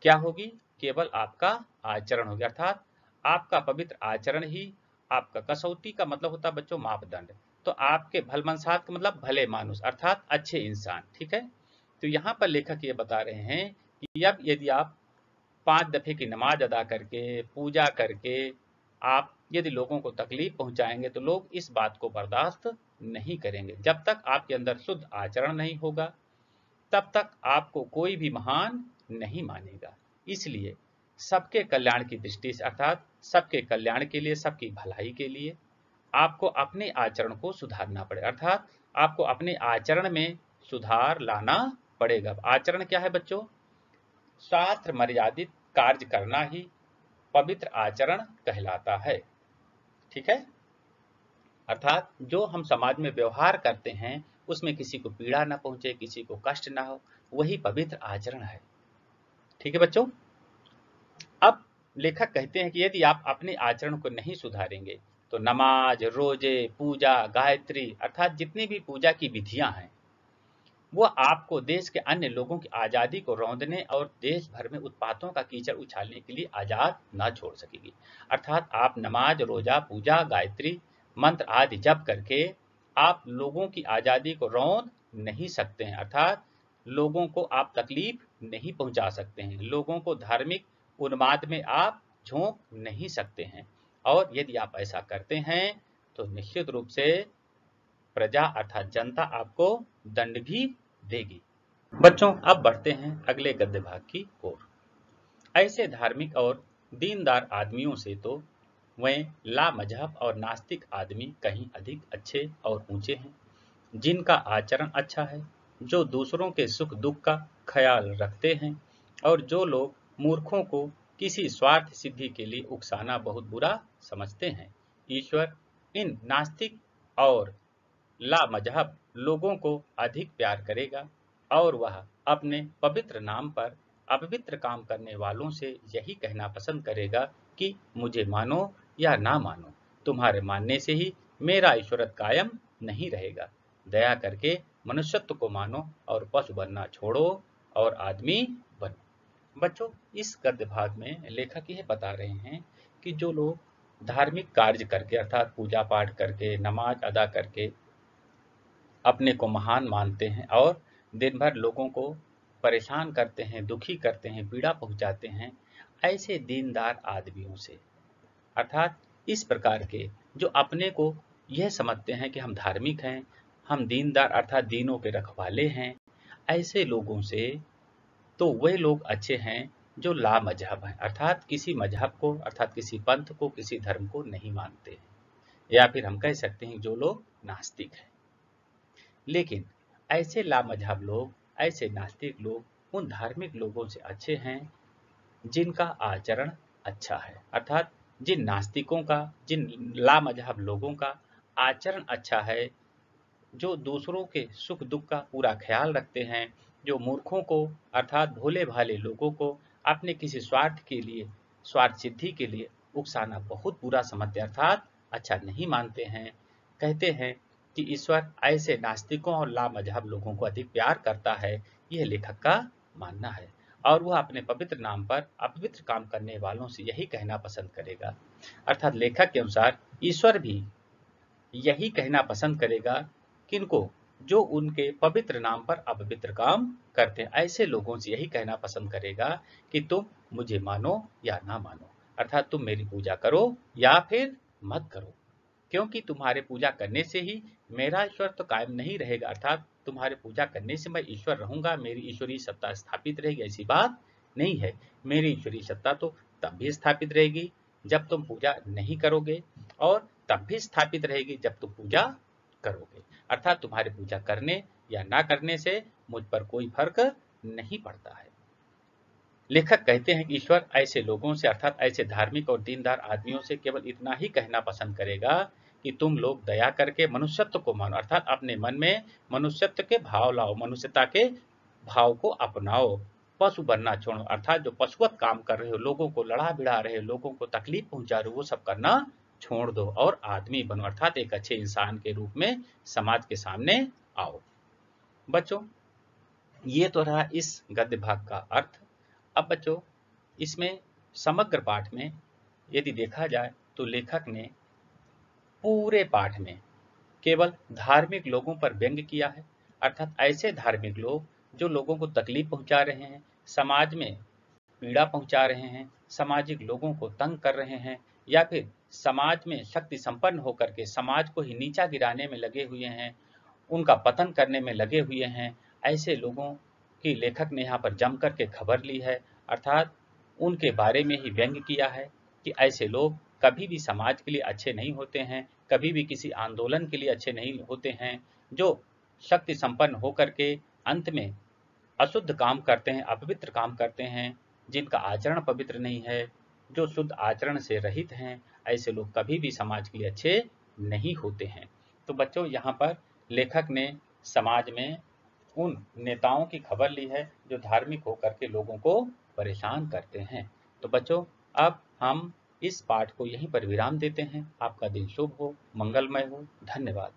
क्या होगी? केवल आपका आचरण होगा। अर्थात आपका पवित्र आचरण ही आपका, कसौटी का मतलब होता है बच्चों मापदंड, तो आपके भल मनसाहत का मतलब भले मानुष अर्थात अच्छे इंसान। ठीक है, तो यहाँ पर लेखक ये बता रहे हैं कि अब यदि आप 5 दफे की नमाज अदा करके, पूजा करके आप यदि लोगों को तकलीफ पहुंचाएंगे तो लोग इस बात को बर्दाश्त नहीं करेंगे। जब तक आपके अंदर शुद्ध आचरण नहीं होगा तब तक आपको कोई भी महान नहीं मानेगा। इसलिए सबके कल्याण की दृष्टि से अर्थात सबके कल्याण के लिए, सबकी भलाई के लिए आपको अपने आचरण को सुधारना पड़ेगा। अर्थात आपको अपने आचरण में सुधार लाना पड़ेगा। आचरण क्या है बच्चों? शास्त्र मर्यादित कार्य करना ही पवित्र आचरण कहलाता है। ठीक है, अर्थात जो हम समाज में व्यवहार करते हैं उसमें किसी को पीड़ा न पहुंचे, किसी को कष्ट ना हो, वही पवित्र आचरण है। ठीक है बच्चों, अब लेखक कहते हैं कि यदि आप अपने आचरण को नहीं सुधारेंगे तो नमाज, रोजे, पूजा, गायत्री अर्थात जितनी भी पूजा की विधियां हैं वो आपको देश के अन्य लोगों की आज़ादी को रौंदने और देश भर में उत्पातों का कीचड़ उछालने के लिए आज़ाद न छोड़ सकेगी। अर्थात आप नमाज, रोजा, पूजा, गायत्री मंत्र आदि जप करके आप लोगों की आज़ादी को रौंद नहीं सकते हैं। अर्थात लोगों को आप तकलीफ नहीं पहुंचा सकते हैं, लोगों को धार्मिक उन्माद में आप झोंक नहीं सकते हैं। और यदि आप ऐसा करते हैं तो निश्चित रूप से प्रजा अर्थात जनता आपको दंड भी देगी। बच्चों, अब बढ़ते हैं अगले गद्य भाग की ओर। ऐसे धार्मिक और दीनदार आदमियों से तो वे लामजहब और नास्तिक आदमी कहीं अधिक अच्छे और ऊंचे हैं, जिनका आचरण अच्छा है, जो दूसरों के सुख दुख का ख्याल रखते हैं और जो लोग मूर्खों को किसी स्वार्थ सिद्धि के लिए उकसाना बहुत बुरा समझते हैं। ईश्वर इन नास्तिक और लामजहब लोगों को अधिक प्यार करेगा और वह अपने पवित्र नाम पर अपवित्र काम करने वालों से यही कहना पसंद करेगा कि मुझे मानो या ना मानो, तुम्हारे मानने से ही मेरा ईश्वरत्व कायम नहीं रहेगा। दया करके मनुष्यत्व को मानो और पशु बनना छोड़ो और आदमी बनो। बच्चों, इस गद्य भाग में लेखक यह बता रहे हैं कि जो लोग धार्मिक कार्य करके अर्थात पूजा पाठ करके, नमाज अदा करके अपने को महान मानते हैं और दिन भर लोगों को परेशान करते हैं, दुखी करते हैं, पीड़ा पहुंचाते हैं, ऐसे दीनदार आदमियों से अर्थात इस प्रकार के जो अपने को यह समझते हैं कि हम धार्मिक हैं, हम दीनदार अर्थात दीनों के रखवाले हैं, ऐसे लोगों से तो वे लोग अच्छे हैं जो लामजहब हैं अर्थात किसी मजहब को अर्थात किसी पंथ को, किसी धर्म को नहीं मानते हैं, या फिर हम कह सकते हैं जो लोग नास्तिक हैं। लेकिन ऐसे लामजहब लोग, ऐसे नास्तिक लोग उन धार्मिक लोगों से अच्छे हैं जिनका आचरण अच्छा है। अर्थात जिन नास्तिकों का, जिन लामजहब लोगों का आचरण अच्छा है, जो दूसरों के सुख दुख का पूरा ख्याल रखते हैं, जो मूर्खों को अर्थात भोले भाले लोगों को अपने किसी स्वार्थ के लिए, स्वार्थ सिद्धि के लिए उकसाना बहुत बुरा समझते अर्थात अच्छा नहीं मानते हैं। कहते हैं कि ईश्वर ऐसे नास्तिकों और लामजहब लोगों को अधिक प्यार करता है, यह लेखक का मानना है और वह अपने पवित्र नाम पर अपवित्र काम करने वालों से यही कहना पसंद करेगा। अर्थात लेखक के अनुसार ईश्वर भी यही कहना पसंद करेगा किनको? जो उनके पवित्र नाम पर अपवित्र काम करते हैं, ऐसे लोगों से यही कहना पसंद करेगा कि तुम मुझे मानो या ना मानो, अर्थात तुम मेरी पूजा करो या फिर मत करो। क्योंकि तुम्हारे पूजा करने से ही मेरा ईश्वर तो कायम नहीं रहेगा, अर्थात तुम्हारे पूजा करने से मैं ईश्वर रहूंगा, मेरी ईश्वरीय सत्ता स्थापित रहेगी, ऐसी बात नहीं है। मेरी ईश्वरीय सत्ता तो तब भी स्थापित रहेगी जब तुम पूजा नहीं करोगे, और तब भी स्थापित रहेगी जब तुम पूजा करोगे। अर्थात तुम्हारे पूजा करने या ना करने से मुझ पर कोई फर्क नहीं पड़ता है। लेखक कहते हैं कि ईश्वर ऐसे लोगों से, अर्थात ऐसे धार्मिक और दीनदार आदमियों से केवल इतना ही कहना पसंद करेगा कि तुम लोग दया करके मनुष्यत्व को मानो, अर्थात अपने मन में मनुष्यत्व के भाव लाओ, मनुष्यता के भाव को अपनाओ, पशु बनना छोड़ो, अर्थात जो पशुवत काम कर रहे हो, लोगों को लड़ा भिड़ा रहे हो, लोगों को तकलीफ पहुंचा रहे हो, वो सब करना छोड़ दो और आदमी बनो, अर्थात एक अच्छे इंसान के रूप में समाज के सामने आओ। बच्चों, ये तो रहा इस गद्य भाग का अर्थ। अब बच्चों, इसमें समग्र पाठ में यदि देखा जाए तो लेखक ने पूरे पाठ में केवल धार्मिक लोगों पर व्यंग्य किया है, अर्थात ऐसे धार्मिक लोग जो लोगों को तकलीफ पहुंचा रहे हैं, समाज में पीड़ा पहुंचा रहे हैं, सामाजिक लोगों को तंग कर रहे हैं, या फिर समाज में शक्ति संपन्न होकर के समाज को ही नीचा गिराने में लगे हुए हैं, उनका पतन करने में लगे हुए हैं, ऐसे लोगों की लेखक ने यहाँ पर जम करके खबर ली है, अर्थात उनके बारे में ही व्यंग्य किया है कि ऐसे लोग कभी भी समाज के लिए अच्छे नहीं होते हैं, कभी भी किसी आंदोलन के लिए अच्छे नहीं होते हैं, जो शक्ति संपन्न होकर के अंत में अशुद्ध काम करते हैं, अपवित्र काम करते हैं, जिनका आचरण पवित्र नहीं है, जो शुद्ध आचरण से रहित हैं, ऐसे लोग कभी भी समाज के लिए अच्छे नहीं होते हैं। तो बच्चों, यहाँ पर लेखक ने समाज में उन नेताओं की खबर ली है जो धार्मिक होकर के लोगों को परेशान करते हैं। तो बच्चों, अब हम इस पाठ को यहीं पर विराम देते हैं। आपका दिन शुभ हो, मंगलमय हो। धन्यवाद।